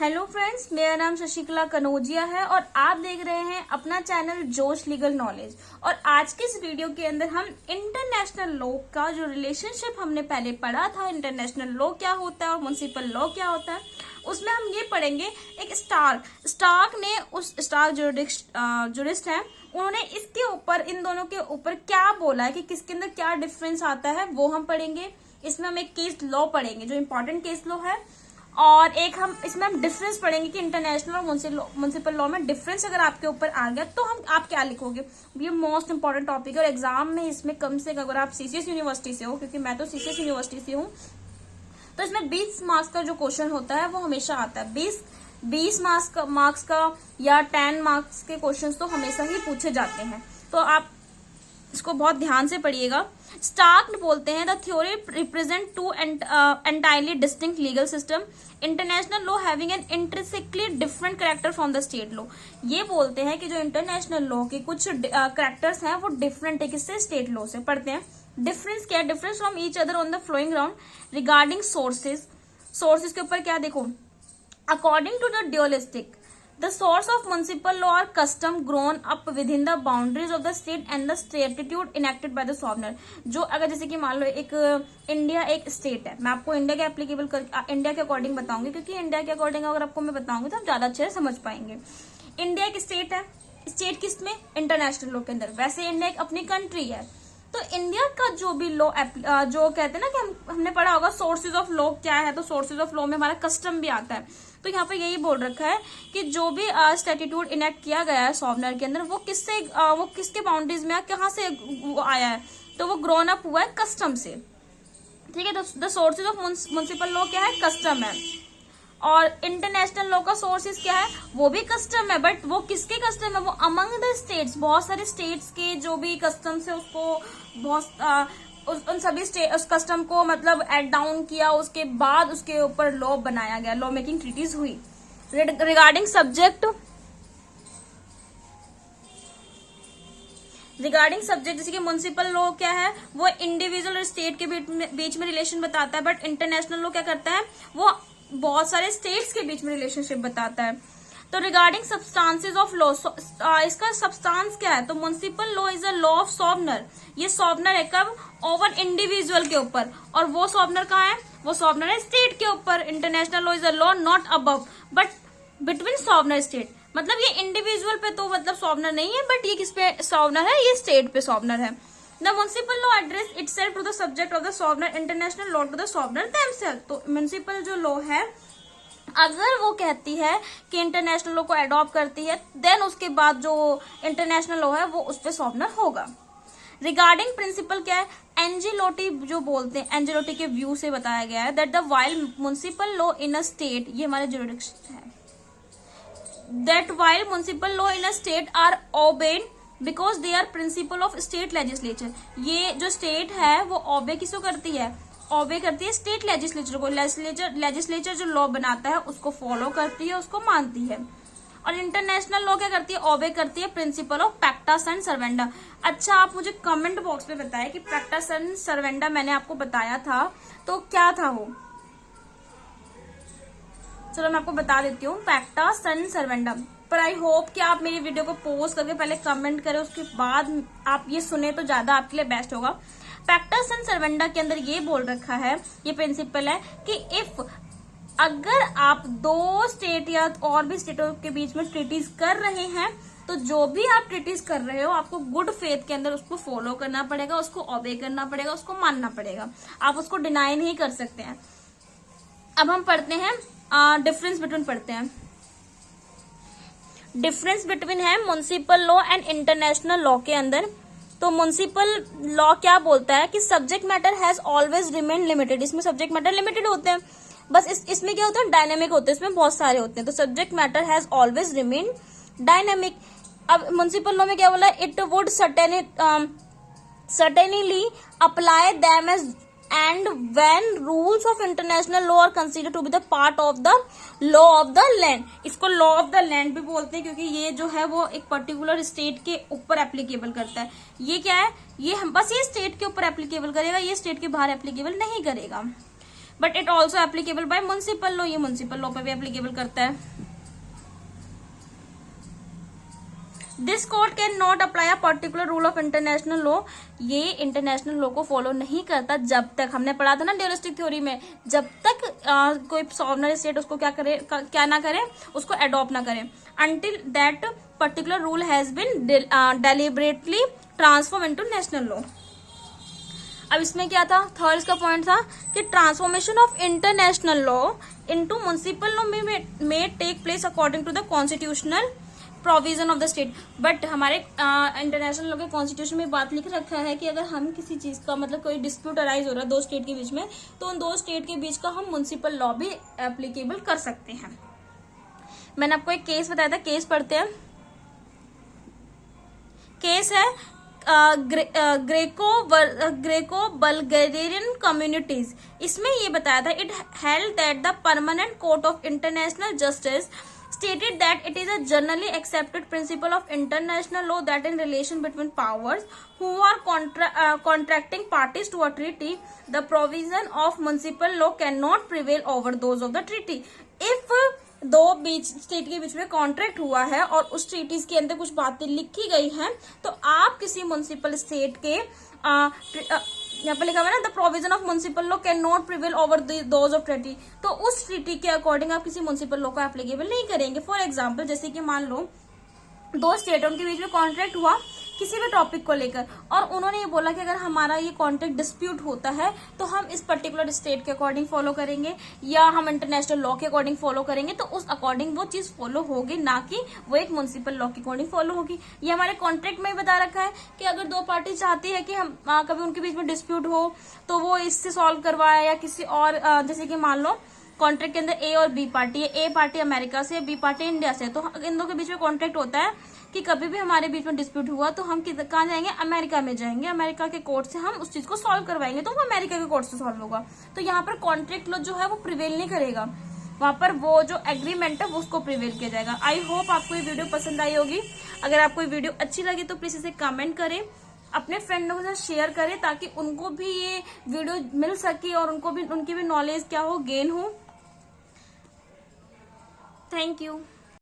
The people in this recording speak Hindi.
हेलो फ्रेंड्स, मेरा नाम शशिकला कनौजिया है और आप देख रहे हैं अपना चैनल जोश लीगल नॉलेज। और आज के इस वीडियो के अंदर हम इंटरनेशनल लॉ का जो रिलेशनशिप हमने पहले पढ़ा था, इंटरनेशनल लॉ क्या होता है और म्युनिसिपल लॉ क्या होता है, उसमें हम ये पढ़ेंगे। एक स्टार्क ने, उस स्टार्क जुरिस्ट है, उन्होंने इसके ऊपर, इन दोनों के ऊपर क्या बोला है कि किसके अंदर क्या डिफरेंस आता है, वो हम पढ़ेंगे। इसमें हम एक केस लॉ पढ़ेंगे जो इम्पोर्टेंट केस लॉ है, और एक हम इसमें हम डिफरेंस पढ़ेंगे कि इंटरनेशनल और म्युनिसिपल लॉ में डिफरेंस अगर आपके ऊपर आ गया तो आप क्या लिखोगे। ये मोस्ट इंपॉर्टेंट टॉपिक है और एग्जाम में इसमें कम से कम, अगर आप सीसीएस यूनिवर्सिटी से हो, क्योंकि मैं तो सीसीएस यूनिवर्सिटी से हूँ, तो इसमें 20 मार्क्स का जो क्वेश्चन होता है वो हमेशा आता है। 20 मार्क्स का या 10 मार्क्स के क्वेश्चन तो हमेशा ही पूछे जाते हैं, तो आप इसको बहुत ध्यान से पढ़िएगा। स्टार्क बोलते हैं the theory represent two entirely distinct legal system, international law having an intrinsically different character from the state law. ये बोलते हैं कि जो इंटरनेशनल लॉ के कुछ कैरेक्टर्स हैं वो डिफरेंट है किससे, स्टेट लॉ से। पढ़ते हैं डिफरेंस क्या है। Difference from each other on the following ground regarding sources के ऊपर क्या देखो, according to the dualistic the source of municipal law are custom grown up within the boundaries of the state and the statute enacted by the sovereign। जो अगर जैसे कि मान लो एक इंडिया एक स्टेट है, मैं आपको इंडिया के एप्लीकेबल कर इंडिया के अकॉर्डिंग बताऊंगी, क्योंकि इंडिया के अकॉर्डिंग अगर आपको मैं बताऊंगी तो आप ज्यादा अच्छे से समझ पाएंगे। इंडिया एक स्टेट है, स्टेट किस में, इंटरनेशनल लॉ के अंदर। वैसे इंडिया एक अपनी कंट्री है, तो इंडिया का जो भी लॉ, जो कहते हैं ना कि हमने पढ़ा होगा सोर्सेज ऑफ लॉ क्या है, तो सोर्सेज ऑफ लॉ में हमारा कस्टम भी आता है। तो यहाँ पे यही बोल रखा है कि जो भी स्टैट्यूट इनेक्ट किया गया है सॉवरन के अंदर, वो किसके बाउंड्रीज में, कहाँ से वो आया है, तो वो ग्रोन अप हुआ है कस्टम से। ठीक है, तो the sources of municipal law क्या है, कस्टम है। और इंटरनेशनल लॉ का सोर्सेज क्या है, वो भी कस्टम है, बट वो किसके कस्टम है, वो अमंग द स्टेट्स, बहुत सारे स्टेट्स के जो भी कस्टम्स है उसको उन सभी उस कस्टम को मतलब एड डाउन किया, उसके बाद उसके ऊपर लॉ बनाया गया, लॉ मेकिंग ट्रीटीज हुई। रिगार्डिंग सब्जेक्ट जैसे कि म्युनिसिपल लॉ क्या है, वो इंडिविजुअल और स्टेट के बीच में रिलेशन बताता है, बट इंटरनेशनल लॉ क्या करता है, वो बहुत सारे स्टेट्स के बीच में रिलेशनशिप बताता है। तो रिगार्डिंग सब्सटेंसेस ऑफ लॉ, इसका सब्सटेंस क्या है, तो municipal law is a law of sovereign. ये सॉवरनर है कब, ओवर इंडिविजुअल के ऊपर, और वो सॉवरनर कहाँ है, वो सॉवरनर है स्टेट के ऊपर। International law is a law not above but between sovereign state, मतलब ये इंडिविजुअल पे तो मतलब सॉवरनर नहीं है, बट ये किस पे सॉवरनर है, ये स्टेट पे सॉवरनर है। The municipal law address itself to the subject of the sovereign, international law to the sovereign themselves. तो म्युनिसिपल जो लॉ है, अगर वो कहती है कि इंटरनेशनल लॉ को अडॉप्ट करती है, देन उसके बाद जो इंटरनेशनल लॉ है वो उस पर सॉवरनर होगा। रिगार्डिंग प्रिंसिपल क्या है, एंजेलोटी जो बोलते हैं, एंजेलोटी के व्यू से बताया गया है that the while municipal law in a state, ये हमारे जुरिडिक्शन है, that while municipal law in a state are obeyed because they are principle of state legislature. ये जो स्टेट है वो ओबे किसको करती है, ओबे करती है स्टेट लेजिस्लेचर को। लेजिस्लेचर जो लॉ बनाता है उसको फॉलो करती है, उसको मानती है। और इंटरनेशनल लॉ क्या करती है, ओबे करती है प्रिंसिपल ऑफ पैक्टा sunt servanda। अच्छा, आप मुझे कमेंट बॉक्स में बताएं कि पैक्टा sunt servanda मैंने आपको बताया था तो क्या था वो। चलो मैं आपको बता देती हूँ, पैक्टा sunt servanda। पर आई होप कि आप मेरी वीडियो को पॉज करके पहले कमेंट करें, उसके बाद आप ये सुने तो ज्यादा आपके लिए बेस्ट होगा। पैक्टा sunt servanda के अंदर ये बोल रखा है, ये प्रिंसिपल है कि इफ अगर आप दो स्टेट या और भी स्टेटों के बीच में ट्रीटीज कर रहे हैं, तो जो भी आप ट्रीटीज कर रहे हो आपको गुड फेथ के अंदर उसको फॉलो करना पड़ेगा, उसको ओबे करना पड़ेगा, उसको मानना पड़ेगा, आप उसको डिनाई नहीं कर सकते हैं। अब हम पढ़ते हैं डिफरेंस बिटवीन, पढ़ते हैं डिफरेंस बिटवीन है municipal law and international law के अंदर। तो म्युनिसिपल लॉ क्या बोलता है कि subject matter has always remain limited, इसमें सब्जेक्ट मैटर लिमिटेड होते हैं, बस इसमें क्या होता है, डायनेमिक होते हैं, इसमें बहुत सारे होते हैं। तो subject matter has always remain dynamic. अब म्युनिसिपल लॉ में क्या बोला, it would certainly apply them as and when rules of international law are considered to be the part of the law of the land, इसको law of the land भी बोलते हैं, क्योंकि ये जो है वो एक पर्टिकुलर स्टेट के ऊपर एप्लीकेबल करता है। ये क्या है, ये हम बस ये स्टेट के ऊपर एप्लीकेबल करेगा, ये स्टेट के बाहर एप्लीकेबल नहीं करेगा। But it also applicable by municipal law, ये म्युनिसिपल लॉ पे भी एप्लीकेबल करता है। This code can not apply a particular rule of international law, ये इंटरनेशनल लॉ को फॉलो नहीं करता जब तक, हमने पढ़ा था ना ड्यूलिस्टिक थ्योरी में, जब तक कोई सॉवरेन स्टेट उसको क्या ना करे, उसको अडॉप्ट ना करे, until that particular rule has been deliberately transform into national law. अब इसमें क्या था, थर्ड इसका पॉइंट था कि transformation of international law into municipal law में take place according to the constitutional provision of the state. But हमारे इंटरनेशनल लॉ के कॉन्स्टिट्यूशन में बात लिख रखा है कि अगर हम किसी चीज का मतलब कोई डिस्प्यूट अराइज हो रहा है दो स्टेट के बीच में, तो उन दो स्टेट के बीच का हम म्युनिसिपल लॉ भी एप्लीकेबल कर सकते हैं। मैंने आपको एक केस बताया था, केस पढ़ते हैं। केस है ग्रेको बल्गेरियन कम्युनिटीज। इसमें ये बताया था, it held that the permanent court of international justice stated that it is a generally accepted principle of international law that in relation between powers who are contracting parties to a treaty, the provision of municipal law cannot prevail over those of the treaty. If दो स्टेट के बीच में कॉन्ट्रैक्ट हुआ है और उस ट्रीटीज के अंदर कुछ बातें लिखी गई हैं, तो आप किसी म्युनिसिपल स्टेट के यहाँ पर लिखा हुआ है ना, the provision of municipal law can not prevail over those of treaty, तो उस ट्रीटी के अकॉर्डिंग आप किसी म्युनिसिपल लॉ को एप्लीकेबल नहीं करेंगे। फॉर एग्जाम्पल, जैसे कि मान लो दो स्टेटों के बीच में कॉन्ट्रैक्ट हुआ किसी भी टॉपिक को लेकर, और उन्होंने ये बोला कि अगर हमारा ये कॉन्ट्रैक्ट डिस्प्यूट होता है तो हम इस पर्टिकुलर स्टेट के अकॉर्डिंग फॉलो करेंगे या हम इंटरनेशनल लॉ के अकॉर्डिंग फॉलो करेंगे, तो उस अकॉर्डिंग वो चीज फॉलो होगी, ना कि वो एक म्युनिसिपल लॉ के अकॉर्डिंग फॉलो होगी। ये हमारे कॉन्ट्रैक्ट में बता रखा है कि अगर दो पार्टी चाहती है कि हम कभी उनके बीच में डिस्प्यूट हो तो वो इससे सॉल्व करवाए या किसी और, जैसे कि मान लो कॉन्ट्रैक्ट के अंदर ए और बी पार्टी है, ए पार्टी अमेरिका से, बी पार्टी इंडिया से, तो इन दोनों के बीच में कॉन्ट्रैक्ट होता है कि कभी भी हमारे बीच में डिस्प्यूट हुआ तो हम कहाँ जाएंगे, अमेरिका में जाएंगे, अमेरिका के कोर्ट से हम उस चीज को सॉल्व करवाएंगे, तो वो अमेरिका के कोर्ट से सॉल्व होगा। तो यहाँ पर कॉन्ट्रैक्ट लॉ जो है वो प्रिवेल नहीं करेगा, वहां पर वो जो एग्रीमेंट है वो उसको प्रिवेल किया जाएगा। आई होप आपको ये वीडियो पसंद आई होगी। अगर आपको ये वीडियो अच्छी लगी तो प्लीज इसे कमेंट करें, अपने फ्रेंडों के साथ शेयर करें, ताकि उनको भी ये वीडियो मिल सके और उनको भी, उनकी भी नॉलेज क्या हो, गेन हो। Thank you.